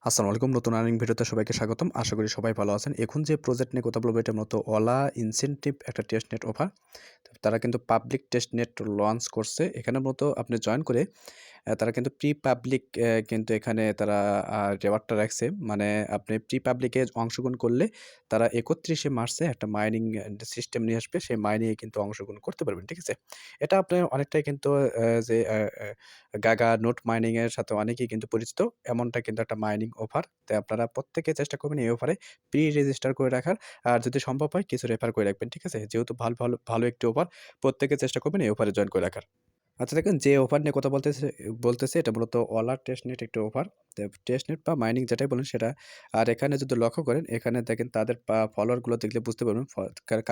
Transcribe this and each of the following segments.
আসসালামু আলাইকুম। নতুন আর্নিং ভিডিওতে সবাইকে স্বাগতম। আশা করি সবাই ভালো আছেন। এখন যে প্রজেক্ট নিয়ে কথা বলবো এটা মূলত ওলা ইনসেনটিভ একটা টেস্টনেট অফার। তারা কিন্তু পাবলিক টেস্টনেট লঞ্চ করছে। এখানে মূলত আপনি জয়েন করে তারা কিন্তু প্রি পাবলিক কিন্তু এখানে তারা রিওয়ার্ডটা রাখছে। মানে আপনি প্রি পাবলিকে অংশগ্রহণ করলে তারা ৩১শে মার্চে একটা মাইনিং সিস্টেম নিয়ে আসবে। সেই মাইনিং এ কিন্তু অংশগ্রহণ করতে পারবেন। ঠিক আছে? এটা আপনার অনেকটাই কিন্তু যে গাগা নোট মাইনিং এর সাথে অনেকেই কিন্তু পরিচিত। এমনটা কিন্তু একটা মাইনিং অফার। তাই আপনারা প্রত্যেকে চেষ্টা করবেন এই অফারে প্রি রেজিস্টার করে রাখার। আর যদি সম্ভব হয় কিছু রেফার করে রাখবেন। ঠিক আছে? যেহেতু ভালো একটি অফার, প্রত্যেকে চেষ্টা করবেন এই অফারে জয়েন করে রাখার। আচ্ছা দেখেন যে অফার নিয়ে কথা বলতেছে এটা মূলত ওলার টেস্টনেট একটা অফার। তো টেস্টনেট বা মাইনিং যেটাই বলেন সেটা। আর এখানে যদি লক্ষ্য করেন এখানে দেখেন তাদের ফলোয়ারগুলো দেখলে বুঝতে পারবেন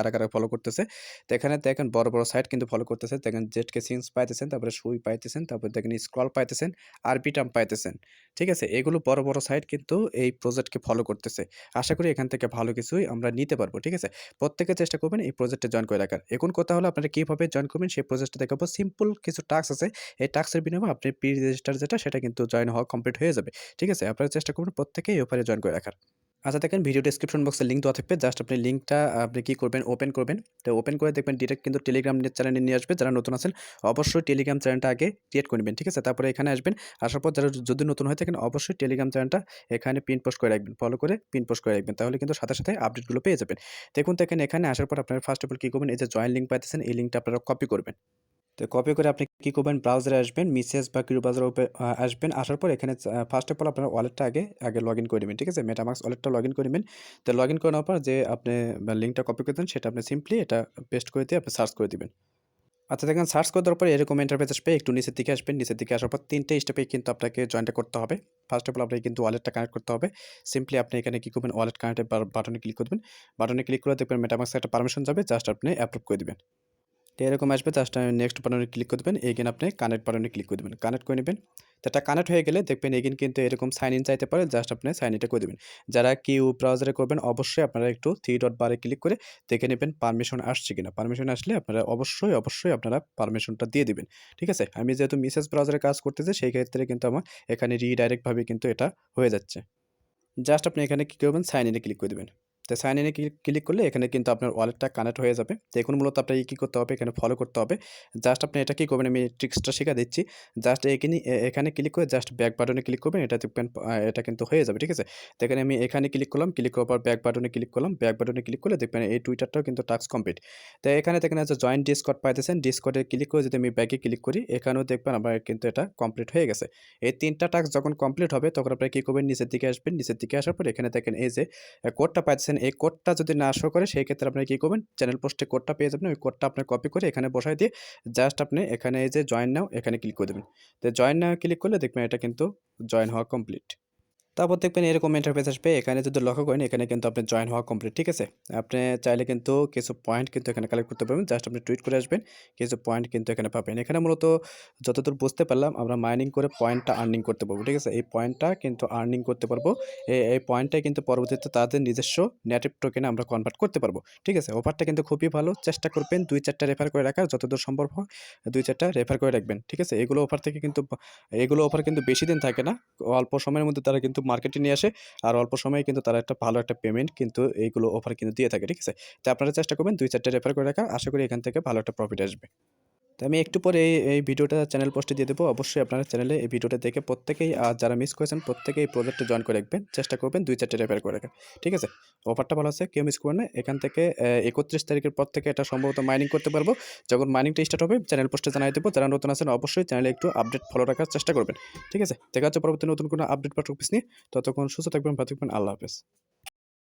কারা ফলো করতেছে। তো এখানে দেখেন বড় সাইট কিন্তু ফলো করতেছে। দেখেন জেডকে সিন্স পাইতেছেন, তারপরে সুই পাইতেছেন, তারপরে দেখেন স্ক্রল পাইতেছেন, আরবিটাম পাইতেছেন। ঠিক আছে? এগুলো বড় সাইট কিন্তু এই প্রজেক্টকে ফলো করতেছে। আশা করি এখান থেকে ভালো কিছুই আমরা নিতে পারবো। ঠিক আছে? প্রত্যেকে চেষ্টা করবেন এই প্রজেক্টে জয়েন করে রাখার। এখন কথা হলো আপনারা কিভাবে জয়েন করবেন সেই প্রসেসটা দেখাবো। সিম্পল কিছু টাস্ক আছে। এই টাস্কের বিনিময়ে আপনি প্রি রেজিস্টার যেটা সেটা কিন্তু জয়েন হওয়া কমপ্লিট হয়ে যাবে। ঠিক আছে? আপনারা চেষ্টা করবেন প্রত্যেকেই এই অফারে জয়েন করে রাখার। আচ্ছা দেখেন ভিডিও ডেসক্রিপশন বক্সে লিঙ্ক দেওয়া থাকবে। জাস্ট আপনি লিঙ্কটা আপনি কি করবেন ওপেন করবেন। তো ওপেন করে দেখবেন ডিরেক্ট কিন্তু টেলিগ্রাম চ্যানেলে নিয়ে আসবে। যারা নতুন আছেন অবশ্যই টেলিগ্রাম চ্যানেলটা আগে ক্রিয়েট করে নিবেন। ঠিক আছে? তারপরে এখানে আসবেন। আসার পর যারা যদি নতুন হয়ে থাকেন অবশ্যই টেলিগ্রাম চ্যানেলটা এখানে পিন পোস্ট করে রাখবেন। ফলো করে পিন পোস্ট করে রাখবেন। তাহলে কিন্তু সাথে আপডেটগুলো পেয়ে যাবেন। দেখেন এখানে আসার পর আপনারা ফার্স্ট অফ অল কি করবেন এই যে জয়েন লিঙ্ক পাইতেছেন এই লিঙ্কটা আপনারা কপি করবেন। তো কপি করে আপনি কি করবেন ব্রাউজারে আসবেন, মেসেজ বা কিউ ব্রাউজারে আসবেন। আসার পর এখানে ফার্স্ট অফ অল আপনার ওয়ালেটটা আগে লগইন করে নেবেন। ঠিক আছে? মেটামাস্ক ওয়ালেটটা লগইন করে নেবেন। তো লগইন করে নেওয়ার পর যে আপনি লিঙ্কটা কপি করে দেন সেটা আপনি সিম্পলি এটা পেস্ট করে দিয়ে আপনি সার্চ করে দিবেন। আচ্ছা দেখেন সার্চ করে দেওয়ার পরে এরকম ইন্টারফেস আসবে। একটু নিচের দিকে আসবেন। নিচের দিকে আসার পর ৩ টে স্টেপে কিন্তু আপনাকে জয়েনটা করতে হবে। ফার্স্ট অফ অল আপনাকে কিন্তু ওয়ালেটটা কানেক্ট করতে হবে। সিম্পলি আপনি এখানে কি করবেন ওয়ালেট কানেক্টেড বাটনে ক্লিক করবেন। বাটনে ক্লিক করে দেখবেন মেটামাস্কে একটা পারমিশন যাবে। জাস্ট আপনি অ্যাপ্রুভ করে দিবেন। তো এরকম আসবে জাস্ট নেক্সট বাটনে ক্লিক করে দেবেন। এগেইন আপনি কানেক্ট বাটনে ক্লিক করে দেবেন। কানেক্ট করে নেবেন। তো এটা কানেক্ট হয়ে গেলে দেখবেন এগেইন কিন্তু এরকম সাইন ইন চাইতে পারে। জাস্ট আপনি সাইন ইনটা করে দেবেন। যারা কিউ ব্রাউজারে করবেন অবশ্যই আপনারা একটু 3 ডট বারে ক্লিক করে দেখে নেবেন পারমিশন আসছে কিনা। পারমিশন আসলে আপনারা অবশ্যই আপনারা পারমিশনটা দিয়ে দিবেন। ঠিক আছে? আমি যেহেতু মেসেজ ব্রাউজারে কাজ করতেছি সেই ক্ষেত্রে কিন্তু আমার এখানে রিডাইরেক্ট ভাবে কিন্তু এটা হয়ে যাচ্ছে। জাস্ট আপনি এখানে কি করবেন সাইন ইনে ক্লিক করে দিবেন। তো সাইন ইনে ক্লিক করলে এখানে কিন্তু আপনার ওয়ালেটটা কানেক্ট হয়ে যাবে। তো এখন মূলত আপনাকে কি করতে হবে এখানে ফলো করতে হবে। জাস্ট আপনি এটা কি করবেন আমি ট্রিক্সটা শিখা দিচ্ছি। জাস্ট এখানে ক্লিক করে জাস্ট ব্যাক বাটনে ক্লিক করবেন। এটা দেখবেন এটা কিন্তু হয়ে যাবে। ঠিক আছে? তো এখানে আমি এখানে ক্লিক করলাম। ক্লিক করার পর ব্যাক বাটনে ক্লিক করলাম। ব্যাক বাটনে ক্লিক করলে দেখবেন এই টুইটারটাও কিন্তু টাস্ক কমপ্লিট। তো এখানে দেখেন আছে জয়েন ডিসকর্ড পাইতেছেন। ডিসকর্ডে ক্লিক করে যদি আমি ব্যাকে ক্লিক করি এখানেও দেখবেন আমার কিন্তু এটা কমপ্লিট হয়ে গেছে। এই ৩টা টাস্ক যখন কমপ্লিট হবে তখন আপনারা কি করবেন নিচের দিকে আসবেন। নিচের দিকে আসার পর এখানে দেখেন এই যে কোডটা পাচ্ছেন এই কোডটা যদি না শো করে সেই ক্ষেত্রে আপনি কি করবেন চ্যানেল পোস্টে কোডটা পেয়ে যাবেন। ওই কোডটা আপনি কপি করে এখানে বসায় দিয়ে জাস্ট আপনি এখানে এই যে জয়েন নাও এখানে ক্লিক করে দেবেন। তো জয়েন নাও ক্লিক করলে দেখবেন এটা কিন্তু জয়েন হওয়া কমপ্লিট। তারপর দেখবেন এরকম ইন্টারফেস আসবে। এখানে যদি লক্ষ্য করেন এখানে কিন্তু আপনার জয়েন হওয়া কমপ্লিট। ঠিক আছে? আপনি চাইলে কিন্তু কিছু পয়েন্ট কিন্তু এখানে কালেক্ট করতে পারবেন। জাস্ট আপনি টুইট করে আসবেন। কিছু পয়েন্ট কিন্তু এখানে পাবেন। এখানে মূলত যতদূর বুঝতে পারলাম আমরা মাইনিং করে পয়েন্টটা আর্নিং করতে পারবো। ঠিক আছে? এই পয়েন্টটা কিন্তু আর্নিং করতে পারবো। এই পয়েন্টটাই কিন্তু পরবর্তীতে তাদের নিজস্ব নেটিভ টোকেনে আমরা কনভার্ট করতে পারবো। ঠিক আছে? অফারটা কিন্তু খুবই ভালো। চেষ্টা করবেন ২-৪ টা রেফার করে রাখার যতদূর সম্ভব হয় ২-৪ টা রেফার করে রাখবেন। ঠিক আছে? এগুলো অফার কিন্তু বেশি দিন থাকে না। অল্প সময়ের মধ্যে তারা কিন্তু মার্কেটে নিয়ে আসে। আর অল্প সময়ে কিন্তু তারা একটা ভালো একটা পেমেন্ট কিন্তু এইগুলো অফার কিন্তু দিয়ে থাকে। ঠিক আছে? তো আপনারা চেষ্টা করবেন ২-৪ টা রেফার করে রাখার। আশা করি এখান থেকে ভালো একটা প্রফিট আসবে। তো আমি একটু পরে এই ভিডিওটা চ্যানেল পোস্টে দিয়ে দেবো। অবশ্যই আপনারা চ্যানেলে এই ভিডিওটা দেখে প্রত্যেকেই যারা মিস করেছেন প্রত্যেকেই এই প্রজেক্টে জয়েন করে রাখবেন। চেষ্টা করবেন ২-৪ টা রেফার করে রাখার। ঠিক আছে? অফারটা ভালো আছে। কেউ মিস করবেন না। এখান থেকে ৩১ তারিখের পর থেকে এটা সম্ভবত মাইনিং করতে পারবো। যখন মাইনিংটা স্টার্ট হবে চ্যানেল পোস্টে জানিয়ে দেবো। যারা নতুন আছেন অবশ্যই চ্যানেলে একটু আপডেট ফলো রাখার চেষ্টা করবেন। ঠিক আছে? দেখা হচ্ছে পরবর্তী নতুন কোনো আপডেট বা টপিকস নিয়ে। ততক্ষণ সুস্থ থাকবেন, ভালো থাকবেন। আল্লাহ হাফেজ।